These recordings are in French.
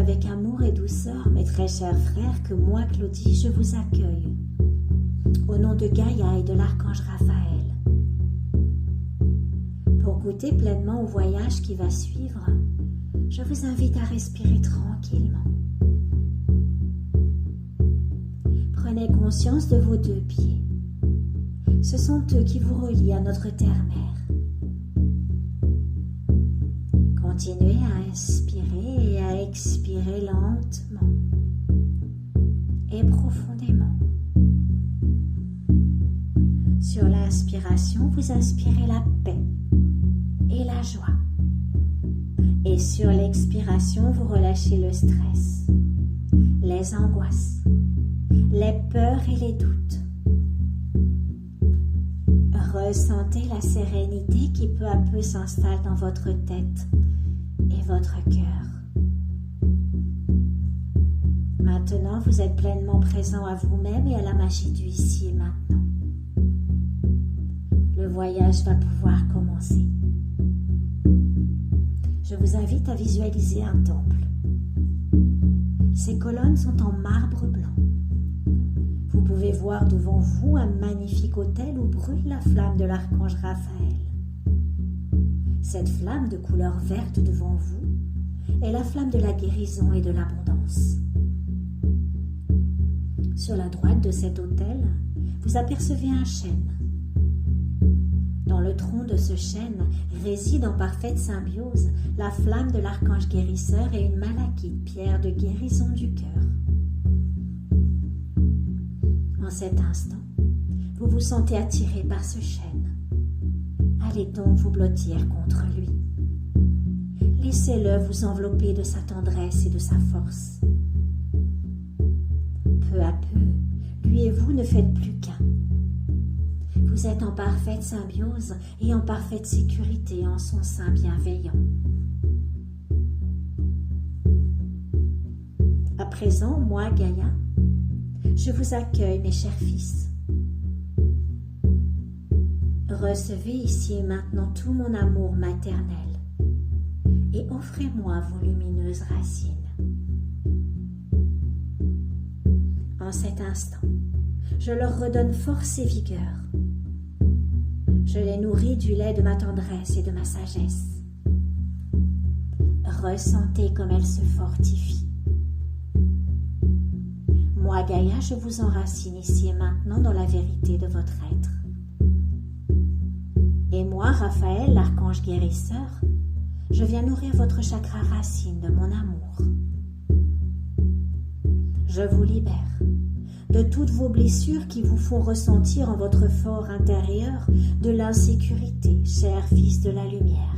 avec amour et douceur, mes très chers frères, que moi, Claudie, je vous accueille. Au nom de Gaïa et de l'archange Raphaël. Pour goûter pleinement au voyage qui va suivre, je vous invite à respirer tranquillement. Prenez conscience de vos deux pieds. Ce sont eux qui vous relient à notre terre-mère. Continuez à inspirer et à expirer lentement et profondément. Sur l'inspiration, vous inspirez la paix et la joie. Et sur l'expiration, vous relâchez le stress, les angoisses, les peurs et les doutes. Ressentez la sérénité qui peu à peu s'installe dans votre tête et votre cœur. Maintenant, vous êtes pleinement présent à vous-même et à la magie du ici et maintenant. Le voyage va pouvoir commencer. Je vous invite à visualiser un temple. Ces colonnes sont en marbre blanc. Vous pouvez voir devant vous un magnifique autel où brûle la flamme de l'archange Raphaël. Cette flamme de couleur verte devant vous est la flamme de la guérison et de l'abondance. Sur la droite de cet autel, vous apercevez un chêne. Dans le tronc de ce chêne réside en parfaite symbiose la flamme de l'archange guérisseur et une malachite, pierre de guérison du cœur. En cet instant, vous vous sentez attiré par ce chêne. Allez donc vous blottir contre lui. Laissez-le vous envelopper de sa tendresse et de sa force. Peu à peu, lui et vous ne faites plus qu'un. Vous êtes en parfaite symbiose et en parfaite sécurité en son sein bienveillant. À présent, moi, Gaïa, je vous accueille, mes chers fils. Recevez ici et maintenant tout mon amour maternel et offrez-moi vos lumineuses racines. En cet instant, je leur redonne force et vigueur. Je les nourris du lait de ma tendresse et de ma sagesse. Ressentez comme elles se fortifient. Moi, Gaïa, je vous enracine ici et maintenant dans la vérité de votre être. Et moi, Raphaël, l'archange guérisseur, je viens nourrir votre chakra racine de mon amour. Je vous libère de toutes vos blessures qui vous font ressentir en votre fort intérieur de l'insécurité, chers fils de la lumière.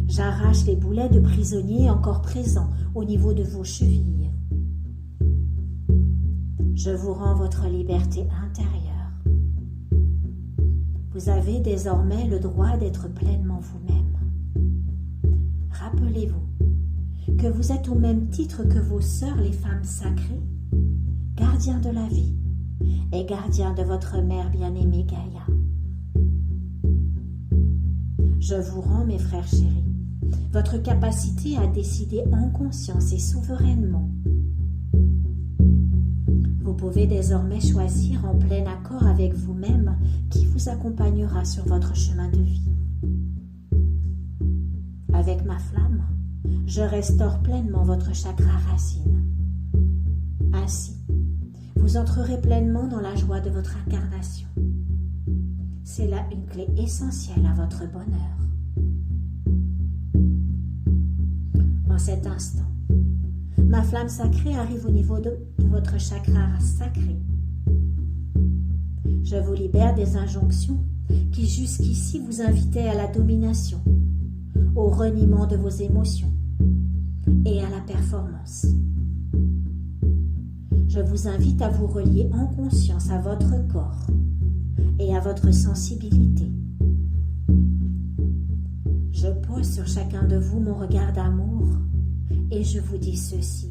J'arrache les boulets de prisonniers encore présents au niveau de vos chevilles. Je vous rends votre liberté intérieure. Vous avez désormais le droit d'être pleinement vous-même. Rappelez-vous que vous êtes au même titre que vos sœurs, les femmes sacrées, gardiens de la vie et gardiens de votre mère bien-aimée Gaïa. Je vous rends, mes frères chéris, votre capacité à décider en conscience et souverainement. Vous pouvez désormais choisir en plein accord avec vous-même qui vous accompagnera sur votre chemin de vie. Avec ma flamme, je restaure pleinement votre chakra racine. Ainsi, vous entrerez pleinement dans la joie de votre incarnation. C'est là une clé essentielle à votre bonheur. En cet instant, ma flamme sacrée arrive au niveau de votre chakra sacré. Je vous libère des injonctions qui jusqu'ici vous invitaient à la domination, au reniement de vos émotions et à la performance. Je vous invite à vous relier en conscience à votre corps et à votre sensibilité. Je pose sur chacun de vous mon regard d'amour et je vous dis ceci.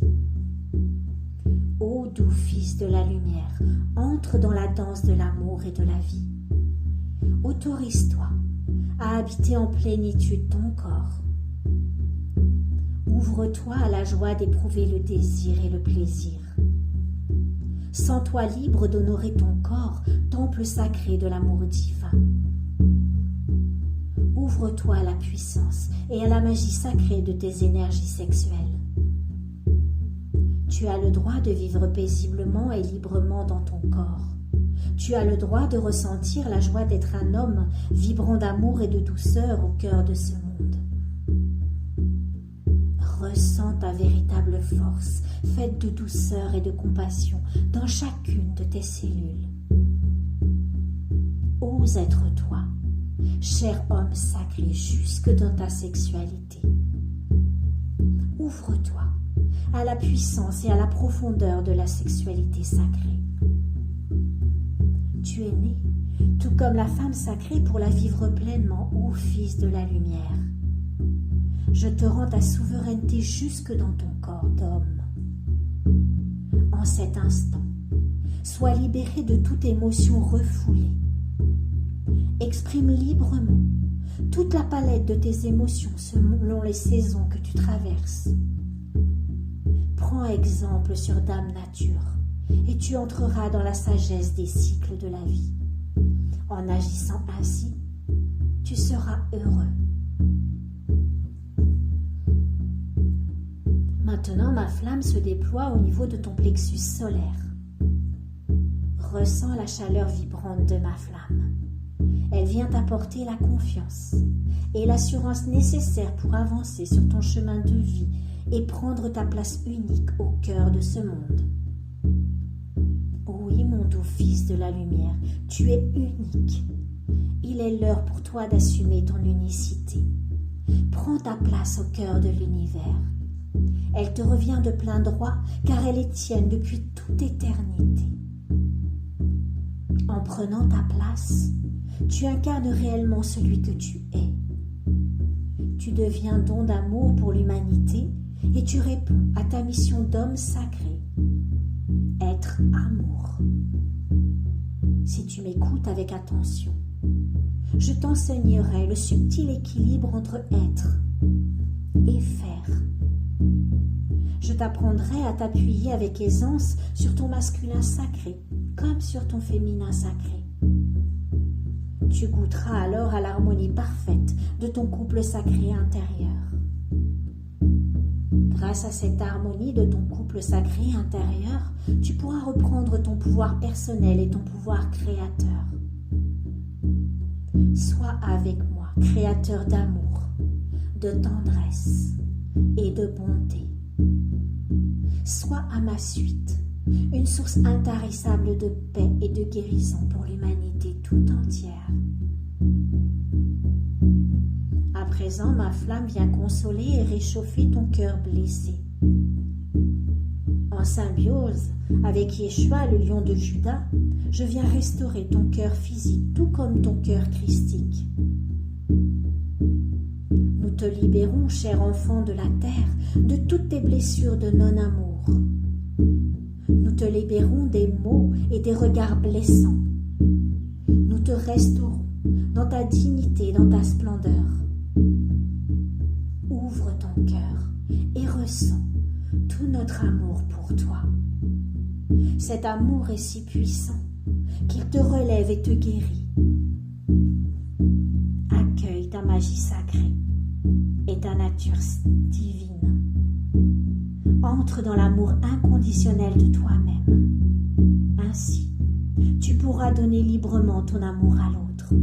Ô doux fils de la lumière, entre dans la danse de l'amour et de la vie. Autorise-toi à habiter en plénitude ton corps. Où Ouvre-toi à la joie d'éprouver le désir et le plaisir. Sens-toi libre d'honorer ton corps, temple sacré de l'amour divin. Ouvre-toi à la puissance et à la magie sacrée de tes énergies sexuelles. Tu as le droit de vivre paisiblement et librement dans ton corps. Tu as le droit de ressentir la joie d'être un homme vibrant d'amour et de douceur au cœur de ce monde. Ressens ta véritable force, faite de douceur et de compassion dans chacune de tes cellules. Ose être toi, cher homme sacré, jusque dans ta sexualité. Ouvre-toi à la puissance et à la profondeur de la sexualité sacrée. Tu es né, tout comme la femme sacrée, pour la vivre pleinement, ô fils de la lumière. Je te rends ta souveraineté jusque dans ton corps d'homme. En cet instant, sois libéré de toute émotion refoulée. Exprime librement toute la palette de tes émotions selon les saisons que tu traverses. Prends exemple sur Dame Nature et tu entreras dans la sagesse des cycles de la vie. En agissant ainsi, tu seras heureux. Maintenant, ma flamme se déploie au niveau de ton plexus solaire. Ressens la chaleur vibrante de ma flamme. Elle vient t'apporter la confiance et l'assurance nécessaires pour avancer sur ton chemin de vie et prendre ta place unique au cœur de ce monde. Oui, mon doux fils de la lumière, tu es unique. Il est l'heure pour toi d'assumer ton unicité. Prends ta place au cœur de l'univers. Elle te revient de plein droit car elle est tienne depuis toute éternité. En prenant ta place, tu incarnes réellement celui que tu es. Tu deviens don d'amour pour l'humanité et tu réponds à ta mission d'homme sacré, être amour. Si tu m'écoutes avec attention, je t'enseignerai le subtil équilibre entre être et faire. Je t'apprendrai à t'appuyer avec aisance sur ton masculin sacré comme sur ton féminin sacré. Tu goûteras alors à l'harmonie parfaite de ton couple sacré intérieur. Grâce à cette harmonie de ton couple sacré intérieur, tu pourras reprendre ton pouvoir personnel et ton pouvoir créateur. Sois avec moi, créateur d'amour, de tendresse et de bonté. Sois à ma suite, une source intarissable de paix et de guérison pour l'humanité tout entière. À présent, ma flamme vient consoler et réchauffer ton cœur blessé. En symbiose avec Yeshua, le lion de Juda, je viens restaurer ton cœur physique tout comme ton cœur christique. Nous te libérons, cher enfant de la terre, de toutes tes blessures de non-amour. Nous te libérons des maux et des regards blessants. Nous te restaurons dans ta dignité, dans ta splendeur. Ouvre ton cœur et ressens tout notre amour pour toi. Cet amour est si puissant qu'il te relève et te guérit. Accueille ta magie sacrée et ta nature divine. Entre dans l'amour inconditionnel de toi-même. Ainsi, tu pourras donner librement ton amour à l'autre.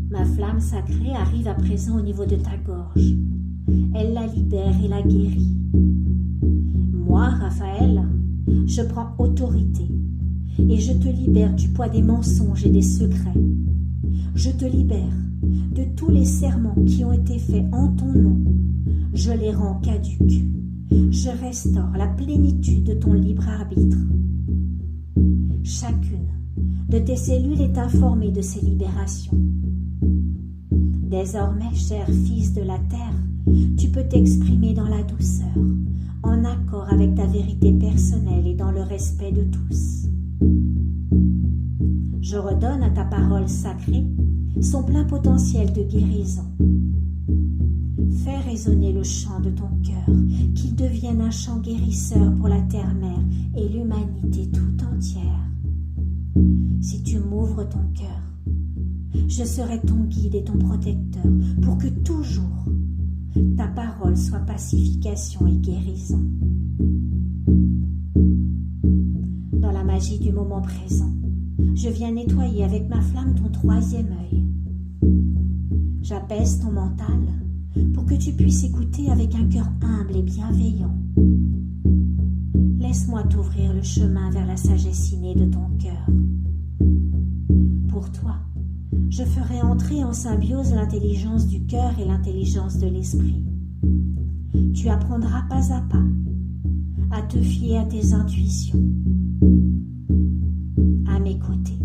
Ma flamme sacrée arrive à présent au niveau de ta gorge. Elle la libère et la guérit. Moi, Raphaël, je prends autorité et je te libère du poids des mensonges et des secrets. Je te libère de tous les serments qui ont été faits en ton nom. Je les rends caducs. Je restaure la plénitude de ton libre arbitre. Chacune de tes cellules est informée de ces libérations. Désormais, cher fils de la terre, tu peux t'exprimer dans la douceur, en accord avec ta vérité personnelle et dans le respect de tous. Je redonne à ta parole sacrée son plein potentiel de guérison. résonner le chant de ton cœur, qu'il devienne un chant guérisseur pour la terre-mère et l'humanité tout entière. Si tu m'ouvres ton cœur, je serai ton guide et ton protecteur pour que toujours ta parole soit pacification et guérison. Dans la magie du moment présent, je viens nettoyer avec ma flamme ton troisième œil. J'apaise ton mental pour que tu puisses écouter avec un cœur humble et bienveillant. Laisse-moi t'ouvrir le chemin vers la sagesse innée de ton cœur. Pour toi, je ferai entrer en symbiose l'intelligence du cœur et l'intelligence de l'esprit. Tu apprendras pas à pas à te fier à tes intuitions. À mes côtés,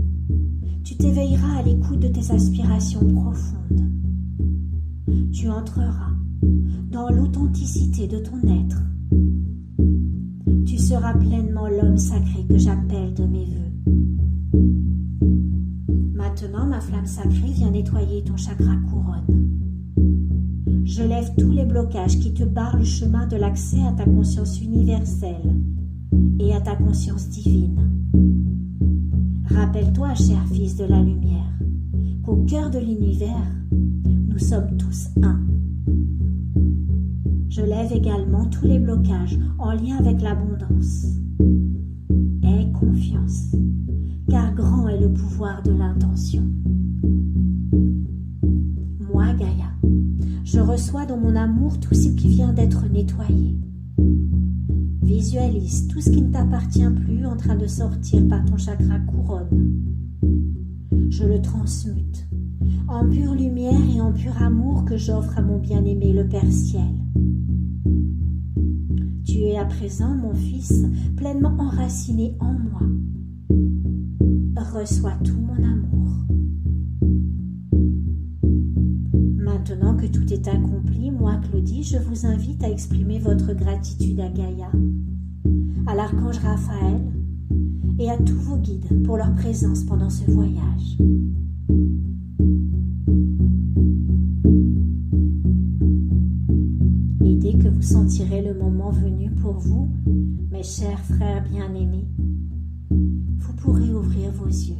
tu t'éveilleras à l'écoute de tes aspirations profondes. Tu entreras dans l'authenticité de ton être. Tu seras pleinement l'homme sacré que j'appelle de mes vœux. Maintenant, ma flamme sacrée vient nettoyer ton chakra couronne. Je lève tous les blocages qui te barrent le chemin de l'accès à ta conscience universelle et à ta conscience divine. Rappelle-toi, cher fils de la lumière, qu'au cœur de l'univers, nous sommes tous un. Je lève également tous les blocages en lien avec l'abondance. Aie confiance, car grand est le pouvoir de l'intention. Moi, Gaïa, je reçois dans mon amour tout ce qui vient d'être nettoyé. Visualise tout ce qui ne t'appartient plus en train de sortir par ton chakra couronne. Je le transmute en pure lumière et en pur amour que j'offre à mon bien-aimé le Père Ciel. Tu es à présent, mon fils, pleinement enraciné en moi. Reçois tout mon amour. Maintenant que tout est accompli, moi, Claudie, je vous invite à exprimer votre gratitude à Gaïa, à l'archange Raphaël et à tous vos guides pour leur présence pendant ce voyage. Et dès que vous sentirez le moment venu pour vous, mes chers frères bien-aimés, vous pourrez ouvrir vos yeux